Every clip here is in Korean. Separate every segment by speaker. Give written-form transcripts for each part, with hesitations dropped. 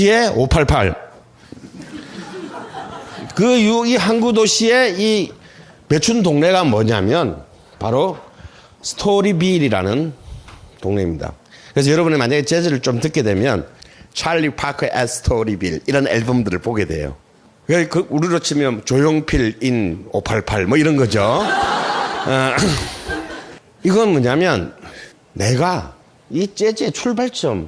Speaker 1: 단지의 588. 이 항구 도시의 이 매춘 동네가 뭐냐면 바로 스토리빌이라는 동네입니다. 그래서 여러분이 만약에 재즈를 좀 듣게 되면 찰리 파커 앳 스토리빌 이런 앨범들을 보게 돼요. 우리로 치면 조용필 인 588 뭐 이런 거죠. 이건 뭐냐면 내가 이 재즈의 출발점에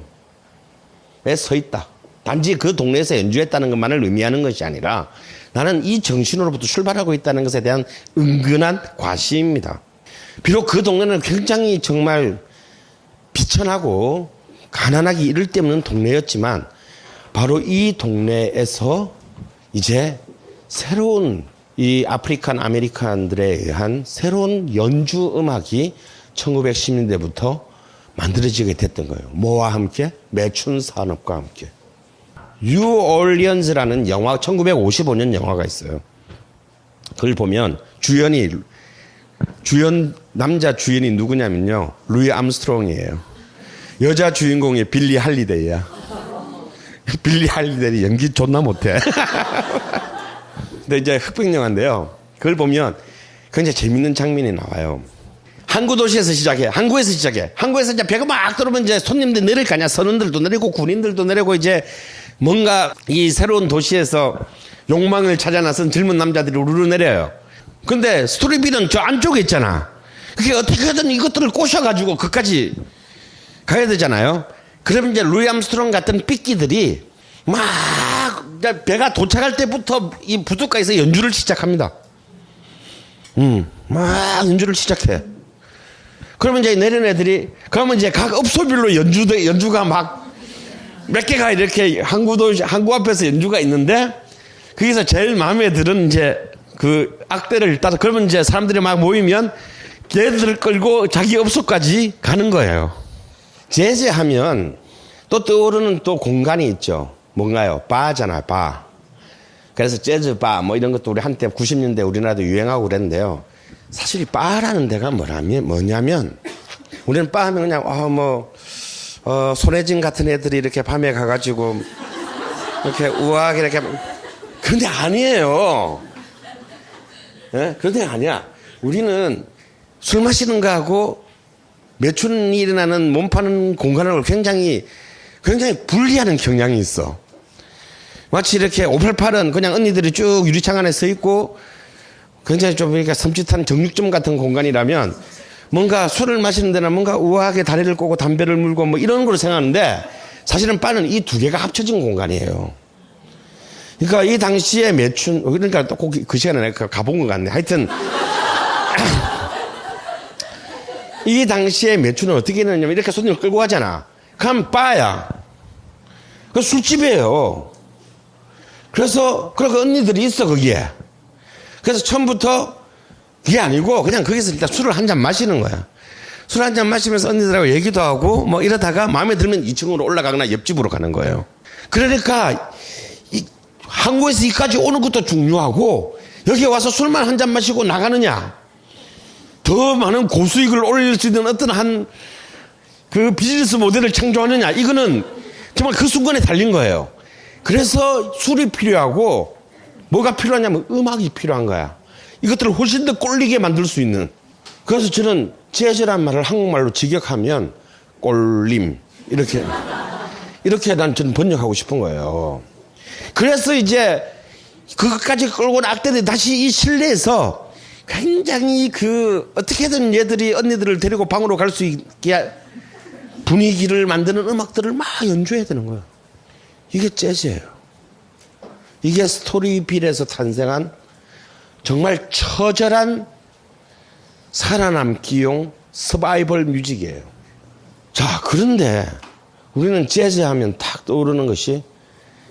Speaker 1: 서 있다. 단지 그 동네에서 연주했다는 것만을 의미하는 것이 아니라 나는 이 정신으로부터 출발하고 있다는 것에 대한 은근한 과시입니다. 비록 그 동네는 굉장히 정말 비천하고 가난하기 이를 데 없는 동네였지만 바로 이 동네에서 이제 새로운 이 아프리칸 아메리칸들에 의한 새로운 연주 음악이 1910년대부터 만들어지게 됐던 거예요. 뭐와 함께? 매춘 산업과 함께. 뉴올리언즈라는 영화, 1955년 영화가 있어요. 그걸 보면 남자 주연이 누구냐면요, 루이 암스트롱이에요. 여자 주인공이 빌리 할리데이야. 빌리 할리데이 연기 존나 못해. 근데 이제 흑백 영화인데요, 그걸 보면 굉장히 재밌는 장면이 나와요. 항구 도시에서 시작해. 항구에서 이제 배가 막 들어오면 이제 손님들 내릴 거 아니야. 선원들도 내리고 군인들도 내리고 이제 뭔가 이 새로운 도시에서 욕망을 찾아 나선 젊은 남자들이 우르르 내려요. 근데 스토리빌은 저 안쪽에 있잖아. 그게 어떻게든 이것들을 꼬셔가지고 그까지 가야 되잖아요. 그러면 이제 루이 암스트롱 같은 삐끼들이 막 배가 도착할 때부터 이 부둣가에서 연주를 시작합니다. 막 연주를 시작해. 그러면 이제 내린 애들이, 그러면 이제 각 업소별로 연주가 막 몇 개가 이렇게 항구 앞에서 연주가 있는데, 거기서 제일 마음에 드는 이제 그 악대를 따라, 그러면 이제 사람들이 막 모이면 걔들을 끌고 자기 업소까지 가는 거예요. 재즈 하면 또 떠오르는 또 공간이 있죠. 뭔가요? 바잖아요, 바. 그래서 재즈 바 뭐 이런 것도 우리 한때 90년대 우리나라도 유행하고 그랬는데요. 사실 바라는 데가 뭐냐면 우리는 바 하면 그냥 손혜진 같은 애들이 이렇게 밤에 가가지고 이렇게 우아하게 이렇게, 그런데 아니에요. 예? 그런데 아니야. 우리는 술 마시는 거하고 매춘이 일어나는 몸 파는 공간을 굉장히 분리하는 경향이 있어. 마치 이렇게 588은 그냥 언니들이 쭉 유리창 안에 서 있고 굉장히 좀 그러니까 섬찟한 정육점 같은 공간이라면, 뭔가 술을 마시는 데는 뭔가 우아하게 다리를 꼬고 담배를 물고 뭐 이런 걸 생각하는데, 사실은 바는 이 두 개가 합쳐진 공간이에요. 그러니까 이 당시에 매춘, 그러니까 또 꼭 그 시간에 내가 가본 것 같네. 하여튼 이 당시에 매춘은 어떻게 했느냐면 이렇게 손님을 끌고 가잖아. 그럼 바야. 그 술집이에요. 그래서 그 언니들이 있어 거기에. 그래서 처음부터 그게 아니고 그냥 거기서 일단 술을 한 잔 마시는 거야. 술 한 잔 마시면서 언니들하고 얘기도 하고 뭐 이러다가 마음에 들면 2층으로 올라가거나 옆집으로 가는 거예요. 그러니까 한국에서 이까지 오는 것도 중요하고, 여기 와서 술만 한 잔 마시고 나가느냐, 더 많은 고수익을 올릴 수 있는 어떤 그 비즈니스 모델을 창조하느냐, 이거는 정말 그 순간에 달린 거예요. 그래서 술이 필요하고, 뭐가 필요하냐면 음악이 필요한 거야. 이것들을 훨씬 더 꼴리게 만들 수 있는. 그래서 저는 재즈란 말을 한국말로 직역하면 꼴림, 이렇게 저는 번역하고 싶은 거예요. 그래서 이제 그것까지 끌고 온 악대들이 다시 이 실내에서 굉장히 어떻게든 얘들이 언니들을 데리고 방으로 갈 수 있게 분위기를 만드는 음악들을 막 연주해야 되는 거예요. 이게 재즈예요. 이게 스토리빌에서 탄생한 정말 처절한 살아남기용 서바이벌 뮤직이에요. 자, 그런데 우리는 재즈 하면 탁 떠오르는 것이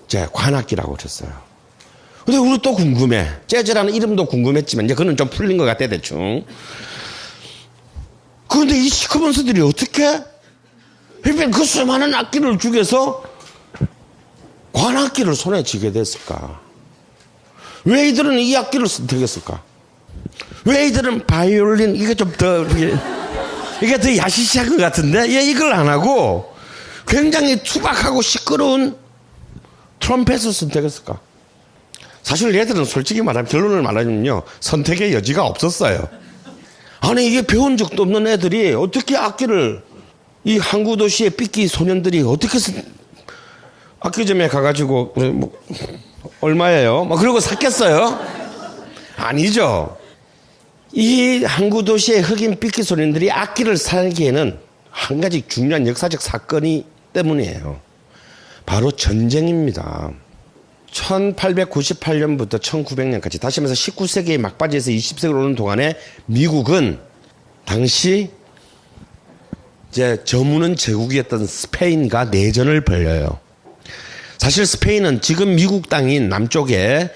Speaker 1: 이제 관악기라고 그랬어요. 근데 우리 또 궁금해. 재즈라는 이름도 궁금했지만 이제 그건 좀 풀린 것 같아 대충. 그런데 이 시커먼스들이 어떻게 그 수많은 악기를 죽여서 관악기를 손에 쥐게 됐을까? 왜 이들은 이 악기를 선택했을까? 왜 이들은 바이올린, 이게 좀 더 이게 더 야시시한 것 같은데, 얘 이걸 안 하고 굉장히 투박하고 시끄러운 트럼펫을 선택했을까? 사실 얘들은 솔직히 말하면 결론을 말하면요. 선택의 여지가 없었어요. 아니 이게 배운 적도 없는 애들이 어떻게 악기를 이 항구 도시의 삐끼 소년들이 어떻게 악기점에 가가지고 뭐 얼마예요? 막 그러고 샀겠어요? 아니죠. 이 항구 도시의 흑인 삐끼 소년들이 악기를 사기에는 한 가지 중요한 역사적 사건이 때문이에요. 바로 전쟁입니다. 1898년부터 1900년까지 다시 말해서 19세기의 막바지에서 20세기로 오는 동안에 미국은 당시 이제 저무는 제국이었던 스페인과 내전을 벌여요. 사실 스페인은 지금 미국 땅인 남쪽에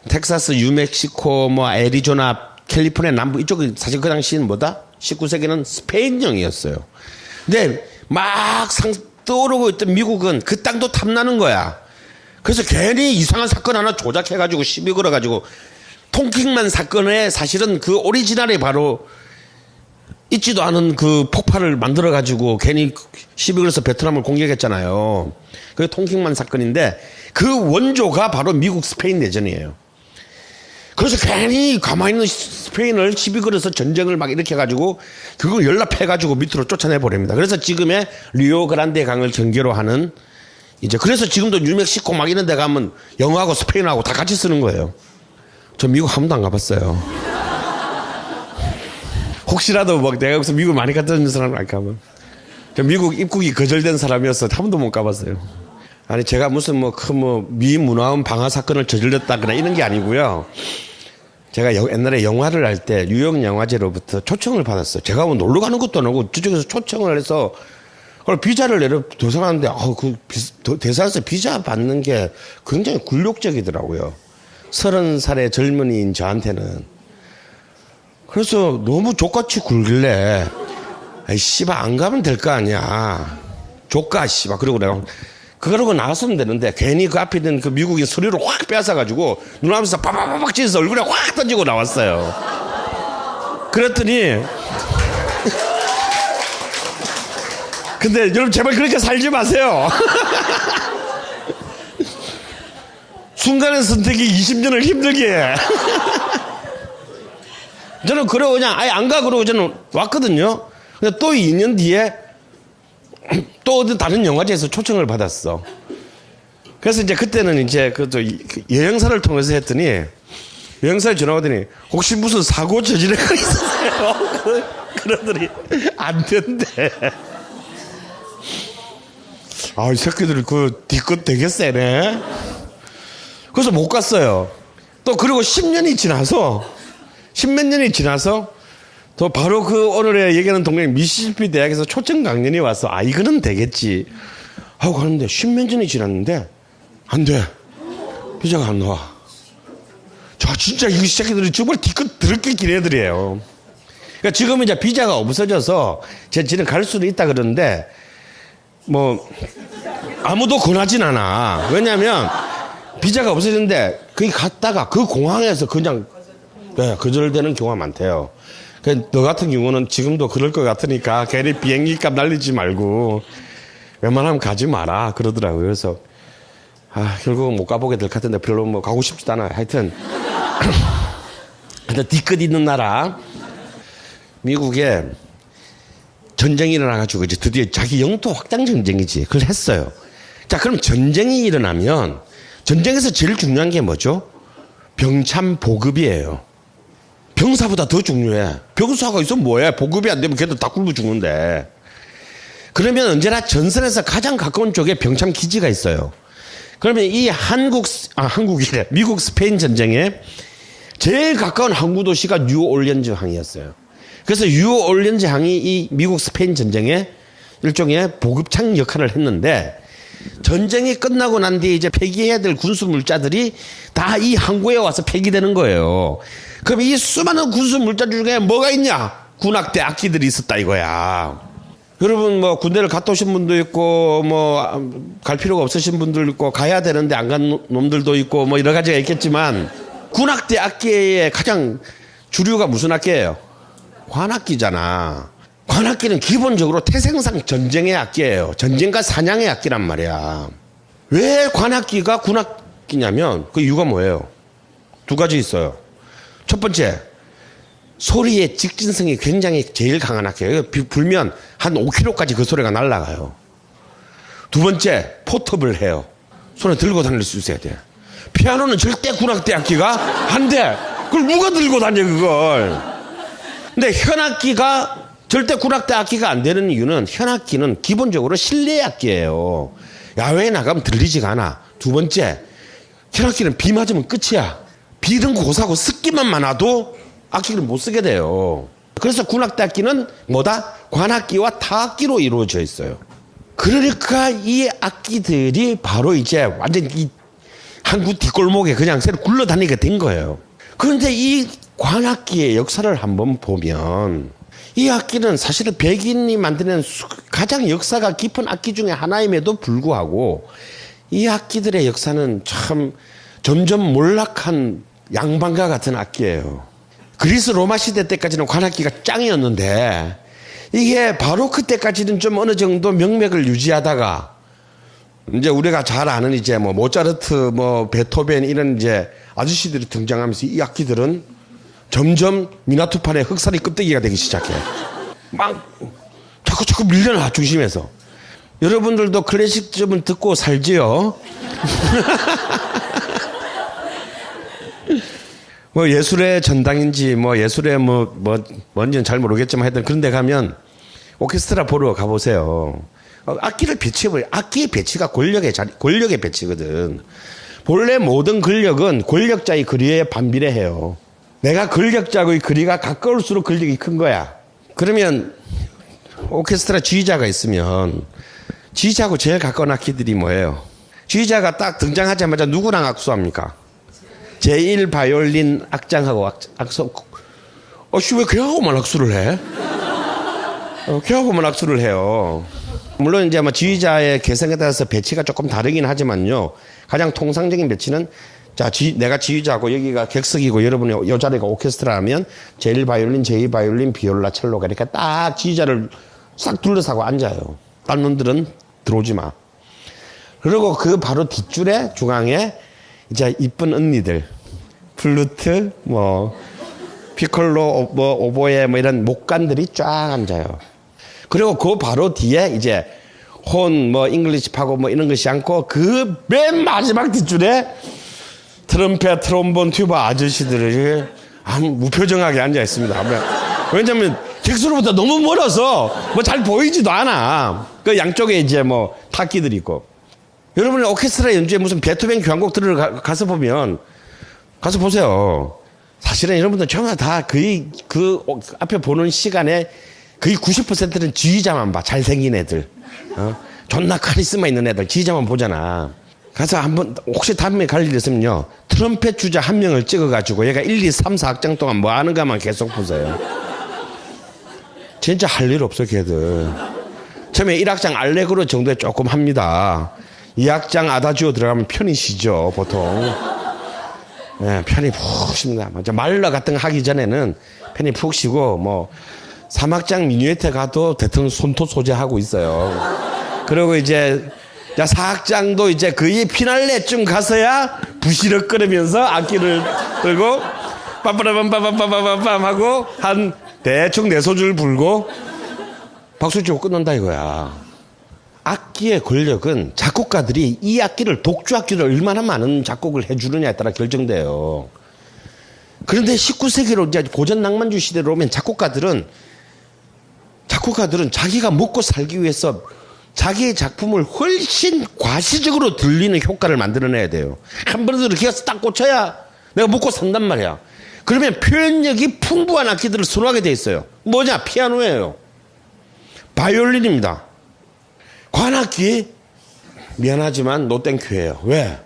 Speaker 1: 텍사스, 뉴멕시코, 뭐 애리조나, 캘리포니아 남부 이쪽은 사실 그 당시에는 뭐다? 19세기는 스페인령이었어요. 근데 막 떠오르고 있던 미국은 그 땅도 탐나는 거야. 그래서 괜히 이상한 사건 하나 조작해가지고 시비 걸어가지고 통킹만 사건에 사실은 그 오리지널이 바로 있지도 않은 그 폭발을 만들어가지고 괜히 시비 걸어서 베트남을 공격했잖아요. 그게 통킹만 사건인데 그 원조가 바로 미국 스페인 내전이에요. 그래서 괜히 가만히 있는 스페인을 시비 걸어서 전쟁을 막 일으켜가지고 그걸 연락해가지고 밑으로 쫓아내버립니다. 그래서 지금의 리오그란데 강을 경계로 하는 이제 그래서 지금도 뉴멕시코 막 이런 데 가면 영어하고 스페인하고 다 같이 쓰는 거예요. 저 미국 한 번도 안 가봤어요. 혹시라도 막 내가 여기서 미국 많이 갔다 온 사람 알까 하면 저 미국 입국이 거절된 사람이어서 한 번도 못 가봤어요. 아니 제가 무슨 미문화원 방화 사건을 저질렀다거나 이런 게 아니고요. 제가 옛날에 영화를 할 때 뉴욕 영화제로부터 초청을 받았어요. 제가 뭐 놀러 가는 것도 아니고 저쪽에서 초청을 해서 그걸 비자를 내려 도서관인데 대사에서 비자 받는 게 굉장히 굴욕적이더라고요. 30살의 젊은이인 저한테는. 그래서 너무 족같이 굴길래 아이 씨발 안 가면 될 거 아니야. 족가 씨발. 그리고 내가 그러고 나왔으면 되는데 괜히 그 앞에 있는 그 미국인 서류를 확 빼앗아가지고 눈앞에서 빠바바박 찢어서 얼굴에 확 던지고 나왔어요. 그랬더니 근데 여러분 제발 그렇게 살지 마세요. 순간의 선택이 20년을 힘들게 해. 저는 그러고 그냥 아예 안 가 그러고 저는 왔거든요. 근데 또 2년 뒤에 또 어디 다른 영화제에서 초청을 받았어. 그래서 이제 그때는 이제 여행사를 통해서 했더니 여행사에 전화 오더니 혹시 무슨 사고 저지른 거 있으세요? 그러더니 안 된대. 아, 이 새끼들이 뒤끝 되게 세네. 그래서 못 갔어요. 또 그리고 10년이 지나서 10몇 년이 지나서 또 바로 그 오늘의 얘기하는 동네 미시시피 대학에서 초청 강연이 와서 아 이거는 되겠지 하고 가는데 10몇 년이 지났는데 안 돼. 비자가 안 나와. 저 진짜 이 새끼들이 정말 뒤끝 더럽게 긴 애들이에요. 그러니까 지금은 이제 비자가 없어져서 지는 갈 수는 있다 그러는데 뭐 아무도 권하진 않아. 왜냐하면 비자가 없어졌는데 거기 갔다가 그 공항에서 그냥 거절되는 경우가 많대요. 너 같은 경우는 지금도 그럴 것 같으니까 괜히 비행기 값 날리지 말고 웬만하면 가지 마라 그러더라고요. 그래서 결국은 못 가보게 될 것 같은데 별로 뭐 가고 싶지도 않아요. 하여튼 뒤끝 있는 나라 미국에 전쟁이 일어나가지고 이제 드디어 자기 영토 확장 전쟁이지. 그걸 했어요. 자, 그럼 전쟁이 일어나면 전쟁에서 제일 중요한 게 뭐죠? 병참 보급이에요. 병사보다 더 중요해. 병사가 있으면 뭐해? 보급이 안 되면 걔들 다 굶어 죽는데. 그러면 언제나 전선에서 가장 가까운 쪽에 병참 기지가 있어요. 그러면 이 한국이래. 미국 스페인 전쟁에 제일 가까운 항구 도시가 뉴올리언즈 항이었어요. 그래서 뉴올리언즈 항이 이 미국 스페인 전쟁에 일종의 보급창 역할을 했는데 전쟁이 끝나고 난 뒤에 이제 폐기해야 될 군수 물자들이 다 이 항구에 와서 폐기되는 거예요. 그럼 이 수많은 군수 물자 중에 뭐가 있냐? 군악대 악기들이 있었다 이거야. 여러분 뭐 군대를 갔다 오신 분도 있고 뭐 갈 필요가 없으신 분들 있고 가야 되는데 안 간 놈들도 있고 뭐 여러 가지가 있겠지만 군악대 악기의 가장 주류가 무슨 악기예요? 관악기잖아. 관악기는 기본적으로 태생상 전쟁의 악기예요. 전쟁과 사냥의 악기란 말이야. 왜 관악기가 군악기냐면 그 이유가 뭐예요? 두 가지 있어요. 첫 번째, 소리의 직진성이 굉장히 제일 강한 악기예요. 불면 한 5km까지 그 소리가 날아가요. 두 번째, 포터블 해요. 손에 들고 다닐 수 있어야 돼. 피아노는 절대 군악대 악기가 안 돼. 그걸 누가 들고 다녀 그걸. 근데 현악기가 절대 군악대 악기가 안 되는 이유는 현악기는 기본적으로 실내 악기예요. 야외에 나가면 들리지가 않아. 두 번째, 현악기는 비 맞으면 끝이야. 비는 고사고 습기만 많아도 악기를 못 쓰게 돼요. 그래서 군악대 악기는 뭐다? 관악기와 타악기로 이루어져 있어요. 그러니까 이 악기들이 바로 이제 완전 이 한국 뒷골목에 그냥 새로 굴러다니게 된 거예요. 그런데 이 관악기의 역사를 한번 보면 이 악기는 사실은 백인이 만드는 가장 역사가 깊은 악기 중에 하나임에도 불구하고 이 악기들의 역사는 참 점점 몰락한 양반과 같은 악기예요. 그리스 로마 시대 때까지는 관악기가 짱이었는데 이게 바로 그때까지는 좀 어느 정도 명맥을 유지하다가 이제 우리가 잘 아는 이제 뭐 모차르트, 뭐 베토벤 이런 이제 아저씨들이 등장하면서 이 악기들은 점점 미나토판의 흑살이 껍데기가 되기 시작해. 막 자꾸 밀려나 중심에서. 여러분들도 클래식 좀 듣고 살지요. 뭐 예술의 전당인지 뭐 예술의 뭔지는 잘 모르겠지만 하여튼 그런 데 가면 오케스트라 보러 가보세요. 악기를 배치해버려. 악기의 배치가 권력의 배치거든. 본래 모든 권력은 권력자의 거리에 반비례해요. 내가 권력자의 거리가 가까울수록 권력이 큰 거야. 그러면 오케스트라 지휘자가 있으면 지휘자하고 제일 가까운 악기들이 뭐예요? 지휘자가 딱 등장하자마자 누구랑 악수합니까? 제1 바이올린 악장하고 악수. 왜 걔하고만 악수를 해? 걔하고만 악수를 해요. 물론 이제 뭐 지휘자의 개성에 따라서 배치가 조금 다르긴 하지만요. 가장 통상적인 배치는 자, 내가 지휘자고 여기가 객석이고 여러분이 요 자리가 오케스트라라면 제1 바이올린, 제2 바이올린, 비올라, 첼로가 이렇게 딱 지휘자를 싹 둘러싸고 앉아요. 딴 놈들은 들어오지 마. 그리고 그 바로 뒷줄에 중앙에 이제 이쁜 언니들, 플루트, 뭐 피콜로, 뭐 오보에 뭐 이런 목관들이 쫙 앉아요. 그리고 그 바로 뒤에 이제 혼, 뭐 잉글리시 파고 뭐 이런 것이 않고 그 맨 마지막 뒷줄에 트럼펫, 트롬본, 튜바 아저씨들이 아무 무표정하게 앉아 있습니다. 왜냐면 객수로부터 너무 멀어서 뭐 잘 보이지도 않아. 그 양쪽에 이제 뭐 타악기들이 있고. 여러분이 오케스트라 연주에 무슨 베토벤 교향곡 가서 보면 가서 보세요. 사실은 여러분들 전부 다 거의 그 앞에 보는 시간에 거의 90%는 지휘자만 봐. 잘생긴 애들. 존나 카리스마 있는 애들. 지휘자만 보잖아. 가서 한번 혹시 다음에 갈 일 있으면요. 트럼펫 주자 한 명을 찍어가지고 얘가 1, 2, 3, 4악장 동안 뭐 하는가만 계속 보세요. 진짜 할 일 없어 걔들. 처음에 1악장 알레그로 정도에 조금 합니다. 2악장 아다지오 들어가면 편히 쉬죠 보통. 네, 편히 푹 쉽니다. 말러 같은 거 하기 전에는 편히 푹 쉬고 뭐 3악장 미뉴에트 가도 대통령 손톱 소재하고 있어요. 그리고 이제 4악장도 이제 거의 피날레쯤 가서야 부시럭거리면서 악기를 들고 빰빠라빰빰빰빰빰빰 하고 한 대충 4소절 불고 박수 치고 끝난다 이거야. 악기의 권력은 작곡가들이 이 악기를 독주악기를 얼마나 많은 작곡을 해주느냐에 따라 결정돼요. 그런데 19세기로 이제 고전 낭만주의 시대로 오면 작곡가들은 자기가 먹고 살기 위해서 자기의 작품을 훨씬 과시적으로 들리는 효과를 만들어내야 돼요. 한 번에 기가 딱 꽂혀야 내가 먹고 산단 말이야. 그러면 표현력이 풍부한 악기들을 선호하게 돼 있어요. 뭐냐? 피아노예요. 바이올린입니다. 관악기 미안하지만 노땡큐예요. 왜?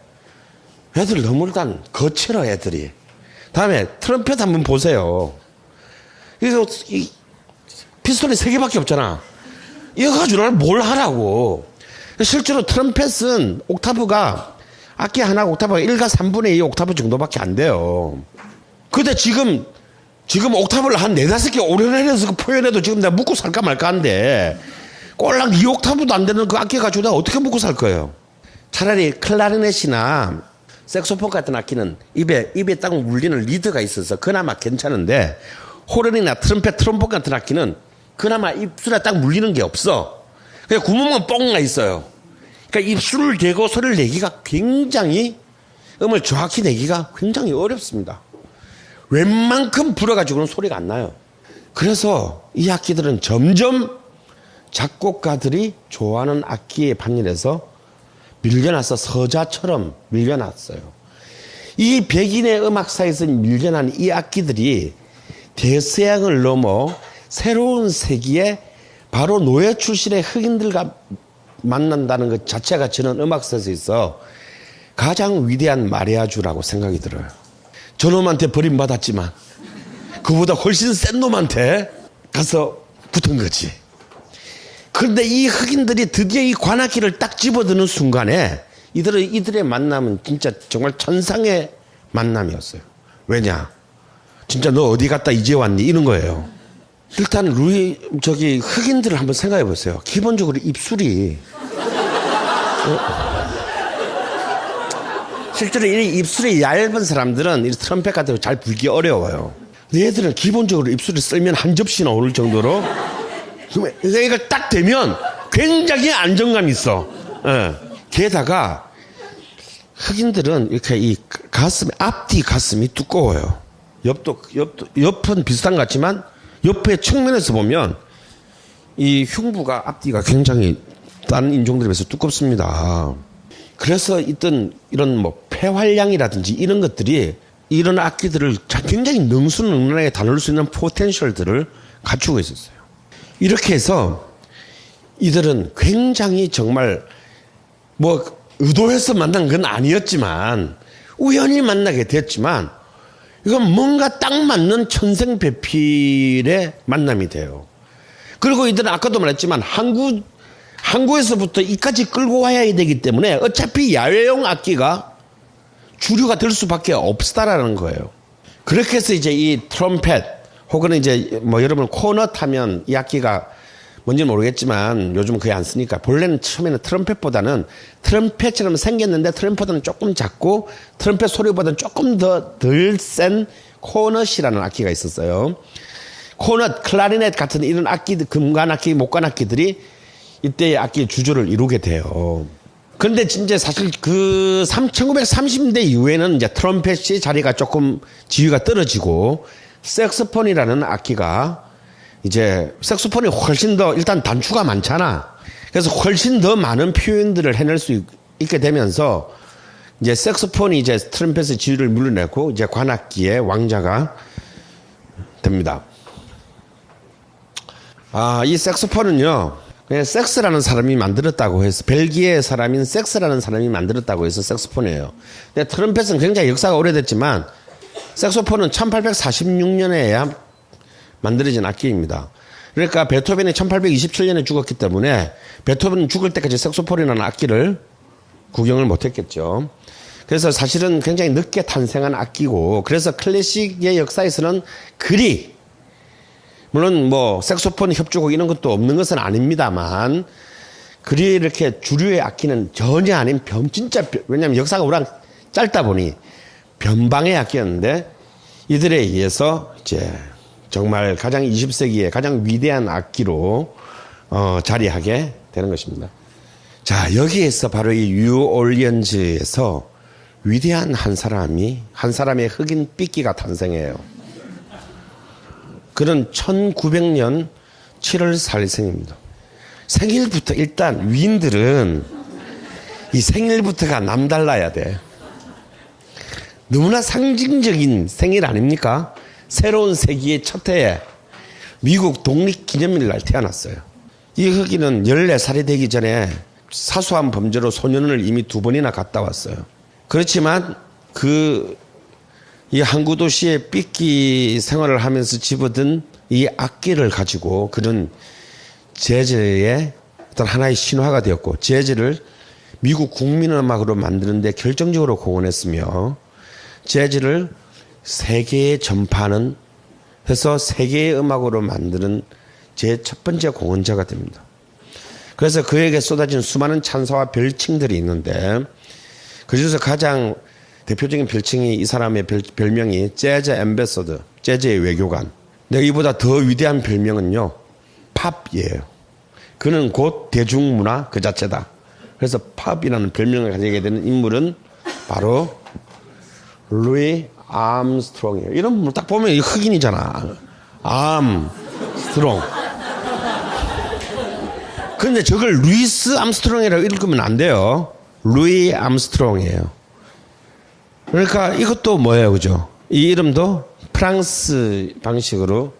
Speaker 1: 애들 너무 일단 거칠어 애들이. 다음에 트럼펫 한번 보세요. 그래서 이 피스톤이 3개밖에 없잖아. 이거 가지고 뭘 하라고. 실제로 트럼펫은 옥타브가 악기 하나 옥타브가 1가 3분의 2 옥타브 정도밖에 안 돼요. 근데 지금 옥타브를 한 4-5개 오려내려서 표현해도 지금 내가 묵고 살까 말까 한데 꼴랑 2옥타브도 안 되는 그 악기 가지고 내가 어떻게 묵고 살 거예요. 차라리 클라리넷이나 색소폰 같은 악기는 입에 딱 물리는 리드가 있어서 그나마 괜찮은데, 호른이나 트럼펫, 트롬본 같은 악기는 그나마 입술에 딱 물리는 게 없어. 그냥 구멍만 뻥 나 있어요. 그러니까 입술을 대고 소리를 내기가 굉장히, 음을 정확히 내기가 굉장히 어렵습니다. 웬만큼 불어가지고는 소리가 안 나요. 그래서 이 악기들은 점점 작곡가들이 좋아하는 악기에 반열해서 밀려나서 서자처럼 밀려났어요. 이 백인의 음악사에서 밀려난 이 악기들이 대서양을 넘어 새로운 세기에 바로 노예 출신의 흑인들과 만난다는 것 자체가 저는 음악사에서 있어 가장 위대한 마리아주라고 생각이 들어요. 저놈한테 버림받았지만 그보다 훨씬 센 놈한테 가서 붙은 거지. 그런데 이 흑인들이 드디어 이 관악기를 딱 집어드는 순간에 이들의 만남은 진짜 정말 천상의 만남이었어요. 왜냐? 진짜 너 어디 갔다 이제 왔니? 이런 거예요. 일단 흑인들을 한번 생각해 보세요. 기본적으로 입술이 실제로 이 입술이 얇은 사람들은 이 트럼펫 같은 거 잘 불기 어려워요. 근데 얘들은 기본적으로 입술을 쓸면 한 접시나 오를 정도로 이걸 딱 대면 굉장히 안정감이 있어. 예. 게다가 흑인들은 이렇게 이 앞뒤 가슴이 두꺼워요. 옆은 비슷한 것 같지만 옆에 측면에서 보면 이 흉부가 앞뒤가 굉장히 다른 인종들에 비해서 두껍습니다. 그래서 이런 뭐 폐활량이라든지 이런 것들이 이런 악기들을 굉장히 능수능란하게 다룰 수 있는 포텐셜들을 갖추고 있었어요. 이렇게 해서 이들은 굉장히 정말 뭐 의도해서 만난 건 아니었지만 우연히 만나게 됐지만 이건 뭔가 딱 맞는 천생배필의 만남이 돼요. 그리고 이들은 아까도 말했지만 항구에서부터 이까지 끌고 와야 되기 때문에 어차피 야외용 악기가 주류가 될 수밖에 없다라는 거예요. 그렇게 해서 이제 이 트럼펫 혹은 이제 뭐 여러분 코넛 하면 이 악기가 뭔지 모르겠지만 요즘은 거의 안 쓰니까 본래는 처음에는 트럼펫보다는 트럼펫처럼 생겼는데 트럼펫보다는 조금 작고 트럼펫 소리보다는 조금 더 덜 센 코넛이라는 악기가 있었어요. 코넛, 클라리넷 같은 이런 악기들, 금관악기, 목관악기들이 이때의 악기 주조를 이루게 돼요. 그런데 진짜 사실 1930년대 이후에는 이제 트럼펫이 자리가 조금 지위가 떨어지고 색소폰이라는 악기가 이제 색소폰이 훨씬 더 일단 단추가 많잖아. 그래서 훨씬 더 많은 표현들을 해낼 수 있게 되면서 이제 색소폰이 이제 트럼펫의 지위를 물러내고 이제 관악기의 왕자가 됩니다. 이 색소폰은요, 그냥 섹스라는 사람이 만들었다고 해서 벨기에 사람인 섹스라는 사람이 만들었다고 해서 색소폰이에요. 근데 트럼펫은 굉장히 역사가 오래됐지만 색소폰은 1846년에야 만들어진 악기입니다. 그러니까 베토벤이 1827년에 죽었기 때문에 베토벤 죽을 때까지 색소폰이라는 악기를 구경을 못했겠죠. 그래서 사실은 굉장히 늦게 탄생한 악기고, 그래서 클래식의 역사에서는 그리 물론 뭐 색소폰 협주곡 이런 것도 없는 것은 아닙니다만 그리 이렇게 주류의 악기는 전혀 아닌 왜냐하면 역사가 워낙 짧다 보니 변방의 악기였는데 이들에 의해서 이제 정말 가장 20세기의 가장 위대한 악기로 자리하게 되는 것입니다. 자, 여기에서 바로 이 뉴올리언즈에서 위대한 한 사람의 흑인 삐끼가 탄생해요. 그는 1900년 7월 4일 생입니다. 생일부터 일단 위인들은 이 생일부터가 남달라야 돼. 너무나 상징적인 생일 아닙니까? 새로운 세기의 첫 해에 미국 독립기념일 날 태어났어요. 이 흑인은 14살이 되기 전에 사소한 범죄로 소년원을 이미 2번이나 갔다 왔어요. 그렇지만 이 항구 도시의 삐끼 생활을 하면서 집어든 이 악기를 가지고 그는 재즈의 어떤 하나의 신화가 되었고, 재즈를 미국 국민음악으로 만드는데 결정적으로 공헌했으며, 재즈를 세계에 전파하는 해서 세계의 음악으로 만드는 제 첫 번째 공헌자가 됩니다. 그래서 그에게 쏟아진 수많은 찬사와 별칭들이 있는데 그중에서 가장 대표적인 별칭이 이 사람의 별명이 재즈 앰베서더, 재즈의 외교관. 근데 이보다 더 위대한 별명은요, 팝이에요. 그는 곧 대중문화 그 자체다. 그래서 팝이라는 별명을 가지게 되는 인물은 바로 루이 암스트롱이에요. 이런 분 딱 보면 흑인이잖아. 암스트롱. 근데 저걸 루이스 암스트롱이라고 읽으면 안 돼요. 루이 암스트롱이에요. 그러니까 이것도 뭐예요, 그죠? 이 이름도 프랑스 방식으로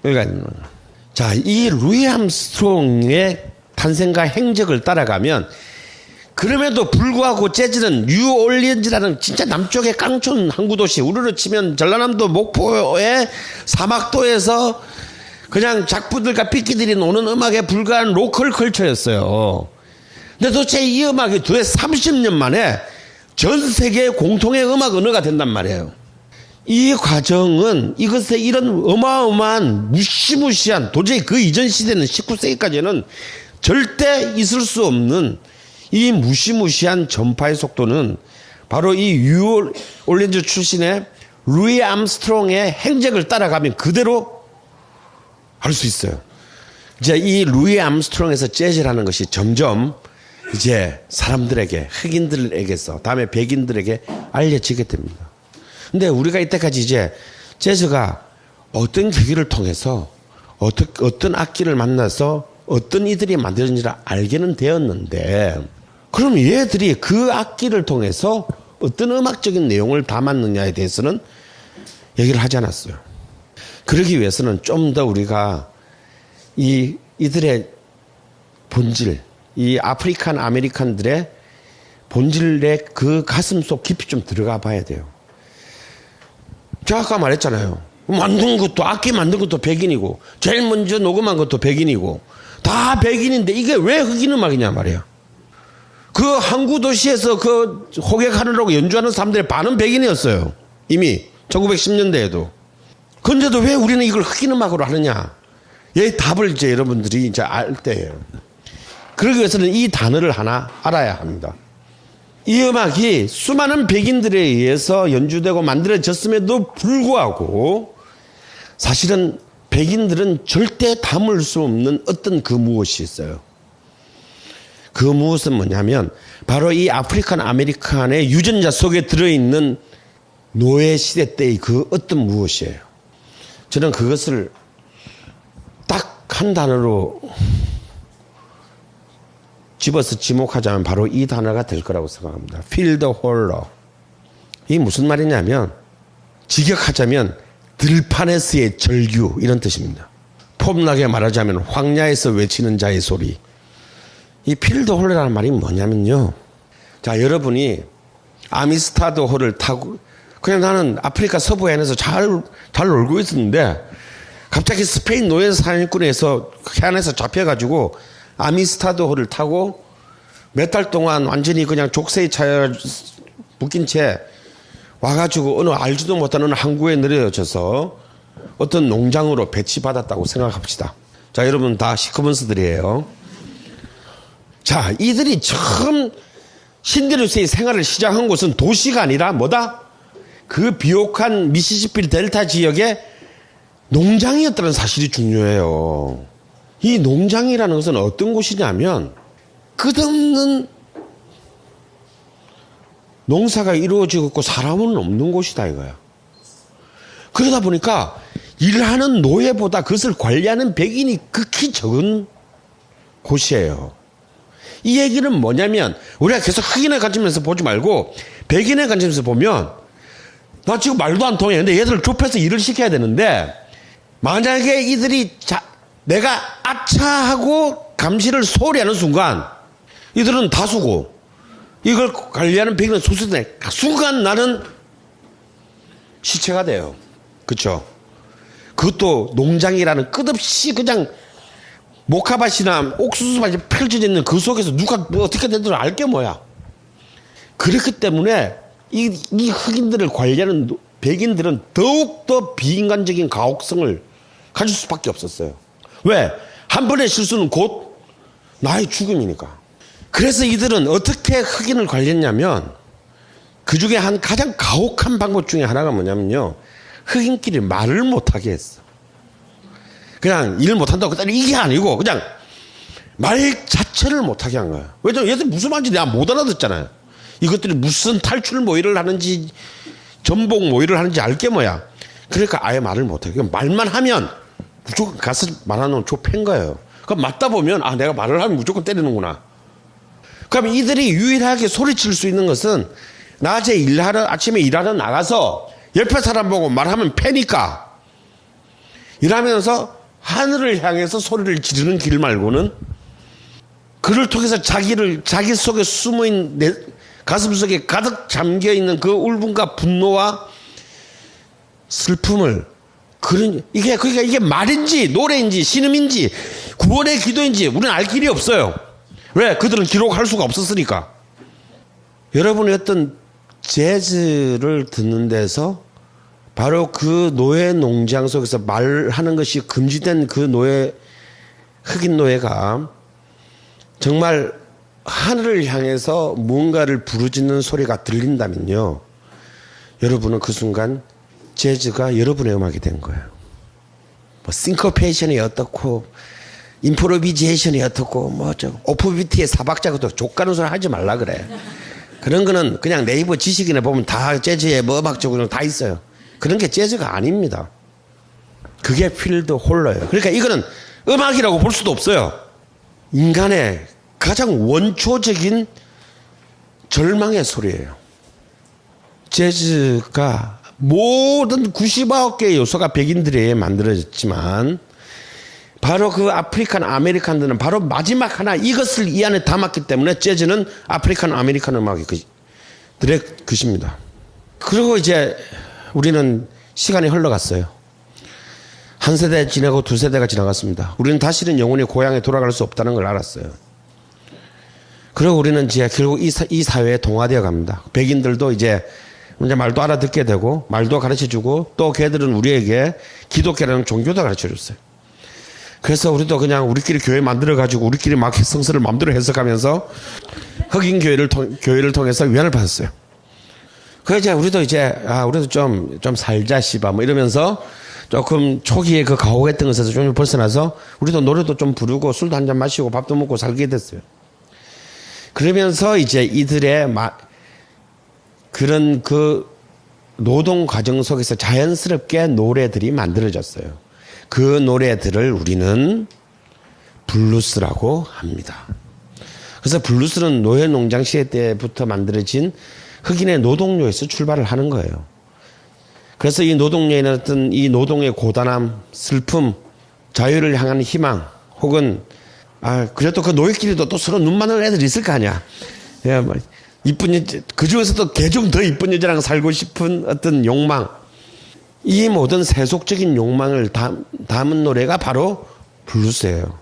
Speaker 1: 읽어야 되는 거예요. 자, 이 루이 암스트롱의 탄생과 행적을 따라가면 그럼에도 불구하고 재즈는 뉴올리언즈라는 진짜 남쪽의 깡촌 항구도시, 우리로 치면 전라남도 목포의 사막도에서 그냥 작부들과 삐끼들이 노는 음악에 불과한 로컬 컬처였어요. 근데 도대체 이 음악이 도대체 30년 만에 전 세계 공통의 음악 언어가 된단 말이에요. 이 과정은 이것에 이런 어마어마한 무시무시한, 도저히 그 이전 시대는 19세기까지는 절대 있을 수 없는 이 무시무시한 전파의 속도는 바로 이 뉴올리언즈 출신의 루이 암스트롱의 행적을 따라가면 그대로 알 수 있어요. 이제 이 루이 암스트롱에서 재즈라는 것이 점점 이제 사람들에게, 흑인들에게서 다음에 백인들에게 알려지게 됩니다. 근데 우리가 이때까지 이제 재즈가 어떤 계기를 통해서 어떤 악기를 만나서 어떤 이들이 만들었는지를 알게는 되었는데, 그럼 얘들이 그 악기를 통해서 어떤 음악적인 내용을 담았느냐에 대해서는 얘기를 하지 않았어요. 그러기 위해서는 좀 더 우리가 이들의 본질, 이 아프리칸 아메리칸들의 본질의 그 가슴 속 깊이 좀 들어가 봐야 돼요. 제가 아까 말했잖아요. 만든 것도, 악기 만든 것도 백인이고, 제일 먼저 녹음한 것도 백인이고, 다 백인인데 이게 왜 흑인 음악이냐 말이야. 그 항구 도시에서 그 호객하느라고 연주하는 사람들의 반은 백인이었어요. 이미 1910년대에도. 그런데도 왜 우리는 이걸 흑인 음악으로 하느냐? 이 답을 이제 여러분들이 이제 알 때예요. 그러기 위해서는 이 단어를 하나 알아야 합니다. 이 음악이 수많은 백인들에 의해서 연주되고 만들어졌음에도 불구하고 사실은 백인들은 절대 담을 수 없는 어떤 그 무엇이 있어요. 그 무엇은 뭐냐면 바로 이 아프리칸 아메리칸의 유전자 속에 들어있는 노예 시대 때의 그 어떤 무엇이에요. 저는 그것을 딱 한 단어로 집어서 지목하자면 바로 이 단어가 될 거라고 생각합니다. Feel the horror. 이게 무슨 말이냐면 직역하자면 들판에서의 절규 이런 뜻입니다. 폼나게 말하자면 황야에서 외치는 자의 소리. 이 Feel the horror라는 말이 뭐냐면요. 자, 여러분이 아미스타드 호를 타고 그냥 나는 아프리카 서부 해안에서 잘 놀고 있었는데 갑자기 스페인 노예 사냥꾼에서 해안에서 잡혀가지고 아미스타드호를 타고 몇 달 동안 완전히 그냥 족쇄에 차여 묶인 채 와가지고 어느 알지도 못하는 항구에 내려져서 어떤 농장으로 배치받았다고 생각합시다. 자, 여러분 다 시커먼스들이에요. 자, 이들이 처음 신디루스의 생활을 시작한 곳은 도시가 아니라 뭐다? 그 비옥한 미시시피 델타 지역의 농장이었다는 사실이 중요해요. 이 농장이라는 것은 어떤 곳이냐면 끝없는 농사가 이루어지고 있고 사람은 없는 곳이다 이거야. 그러다 보니까 일하는 노예보다 그것을 관리하는 백인이 극히 적은 곳이에요. 이 얘기는 뭐냐면 우리가 계속 흑인의 관점에서 보지 말고 백인의 관점에서 보면 나 지금 말도 안 통해. 근데 얘들을 좁혀서 일을 시켜야 되는데 만약에 이들이 내가 아차하고 감시를 소홀히 하는 순간 이들은 다수고 이걸 관리하는 백인은 소수인데 순간 나는 시체가 돼요. 그렇죠? 그것도 농장이라는 끝없이 그냥 모카밭이나 옥수수밭이 펼쳐져 있는 그 속에서 누가 뭐 어떻게 되든 알게 뭐야. 그렇기 때문에 이 흑인들을 관리하는 백인들은 더욱더 비인간적인 가혹성을 가질 수밖에 없었어요. 왜? 한 번의 실수는 곧 나의 죽음이니까. 그래서 이들은 어떻게 흑인을 관리했냐면 그 중에 한 가장 가혹한 방법 중에 하나가 뭐냐면요. 흑인끼리 말을 못하게 했어. 그냥 일 못한다고 이게 아니고 그냥 말 자체를 못하게 한 거야. 왜냐면 얘들 무슨 말인지 내가 못 알아듣잖아요. 이것들이 무슨 탈출 모의를 하는지 전복 모의를 하는지 알게 뭐야. 그러니까 아예 말을 못하게. 말만 하면 무조건 가서 말하는 조 팬 거예요. 그럼 맞다 보면 아 내가 말을 하면 무조건 때리는구나. 그럼 이들이 유일하게 소리칠 수 있는 것은 낮에 일하러 아침에 일하러 나가서 옆에 사람 보고 말하면 패니까 이러면서 하늘을 향해서 소리를 지르는 길 말고는 그를 통해서 자기 속에 숨어있는 내 가슴 속에 가득 잠겨있는 그 울분과 분노와 슬픔을 그러니까 이게 말인지 노래인지 신음인지 구원의 기도인지 우리는 알 길이 없어요. 왜? 그들은 기록할 수가 없었으니까. 여러분이 어떤 재즈를 듣는 데서 바로 그 노예 농장 속에서 말하는 것이 금지된 그 흑인 노예가 정말 하늘을 향해서 무언가를 부르짖는 소리가 들린다면요. 여러분은 그 순간 재즈가 여러분의 음악이 된 거예요. 뭐 싱커페이션이 어떻고 임프로비제이션이 어떻고 뭐 오프비트의 사박자고도 족가는 소리 하지 말라 그래. 그런 거는 그냥 네이버 지식인에 보면 다 재즈의 뭐 음악적으로 다 있어요. 그런 게 재즈가 아닙니다. 그게 필드 홀러예요. 그러니까 이거는 음악이라고 볼 수도 없어요. 인간의 가장 원초적인 절망의 소리예요. 재즈가 모든 99개의 요소가 백인들에 의해 만들어졌지만 바로 그 아프리칸 아메리칸들은 바로 마지막 하나 이것을 이 안에 담았기 때문에 재즈는 아프리칸 아메리칸 음악의 들의 것입니다. 그리고 이제 우리는 시간이 흘러갔어요. 한 세대 지나고 두 세대가 지나갔습니다. 우리는 다시는 영원히 고향에 돌아갈 수 없다는 걸 알았어요. 그리고 우리는 이제 결국 이 사회에 동화되어 갑니다. 백인들도 이제 말도 알아듣게 되고 말도 가르쳐주고 또 걔들은 우리에게 기독교라는 종교도 가르쳐줬어요. 그래서 우리도 그냥 우리끼리 교회 만들어가지고 우리끼리 막 성서를 마음대로 해석하면서 흑인 교회를 통해서 위안을 받았어요. 그래서 이제 우리도 좀 살자 씨바 뭐 이러면서 조금 초기에 그 가혹했던 것에서 좀 벗어나서 우리도 노래도 좀 부르고 술도 한잔 마시고 밥도 먹고 살게 됐어요. 그러면서 이제 이들의 그런 그 노동 과정 속에서 자연스럽게 노래들이 만들어졌어요. 그 노래들을 우리는 블루스라고 합니다. 그래서 블루스는 노예 농장 시대 때부터 만들어진 흑인의 노동요에서 출발을 하는 거예요. 그래서 이 노동요에는 어떤 이 노동의 고단함, 슬픔, 자유를 향한 희망, 혹은 그래도 그 노예끼리도 또 서로 눈 맞는 애들이 있을 거 아니야. 이쁜 여자, 그 중에서도 개중 더 이쁜 여자랑 살고 싶은 어떤 욕망, 이 모든 세속적인 욕망을 담은 노래가 바로 블루스예요.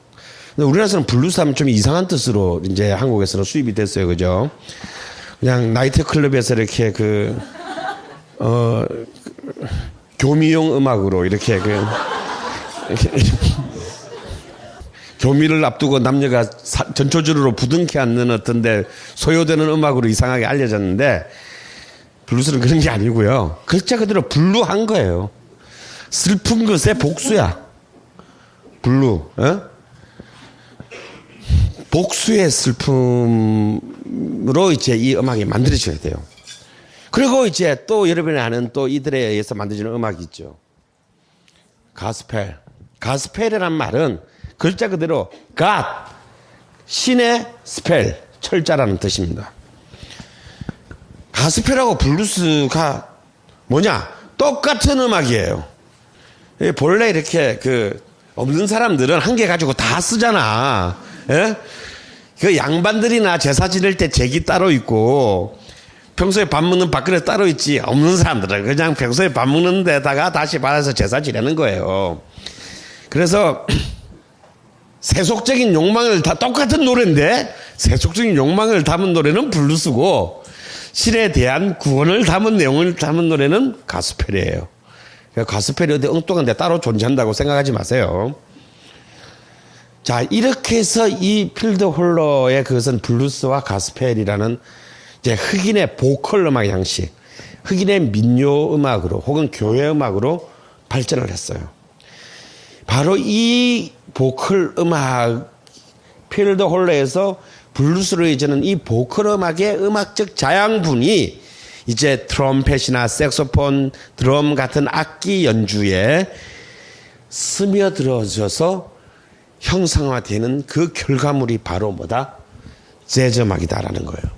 Speaker 1: 근데 우리나라에서는 블루스 하면 좀 이상한 뜻으로 이제 한국에서는 수입이 됐어요. 그죠? 그냥 나이트클럽에서 이렇게 교미용 음악으로 이렇게 교미를 앞두고 남녀가 전초주로 부둥켜 앉는 어떤데 소요되는 음악으로 이상하게 알려졌는데 블루스는 그런 게 아니고요. 글자 그대로 블루한 거예요. 슬픈 것의 복수야. 블루. 복수의 슬픔으로 이제 이 음악이 만들어져야 돼요. 그리고 이제 또 여러분이 아는 또 이들에 의해서 만들어지는 음악이 있죠. 가스펠. 가스펠이란 말은 글자 그대로 God, 신의 스펠, 철자라는 뜻입니다. 가스펠하고 블루스가 뭐냐? 똑같은 음악이에요. 본래 이렇게 없는 사람들은 한 개 가지고 다 쓰잖아. 예? 그 양반들이나 제사 지낼 때 제기 따로 있고 평소에 밥 먹는 밥그릇 따로 있지. 없는 사람들은 그냥 평소에 밥 먹는 데다가 다시 받아서 제사 지내는 거예요. 그래서 세속적인 욕망을 다 똑같은 노래인데 세속적인 욕망을 담은 노래는 블루스고 신에 대한 구원을 담은 내용을 담은 노래는 가스펠이에요. 가스펠이 어디 엉뚱한 데 따로 존재한다고 생각하지 마세요. 자, 이렇게 해서 이 필드 홀러의 그것은 블루스와 가스펠이라는 이제 흑인의 보컬 음악 양식, 흑인의 민요 음악으로 혹은 교회 음악으로 발전을 했어요. 바로 이 보컬 음악, 필드 홀러에서 블루스로 이제는 이 보컬 음악의 음악적 자양분이 이제 트럼펫이나 색소폰, 드럼 같은 악기 연주에 스며들어져서 형상화되는 그 결과물이 바로 뭐다? 재즈 음악이다라는 거예요.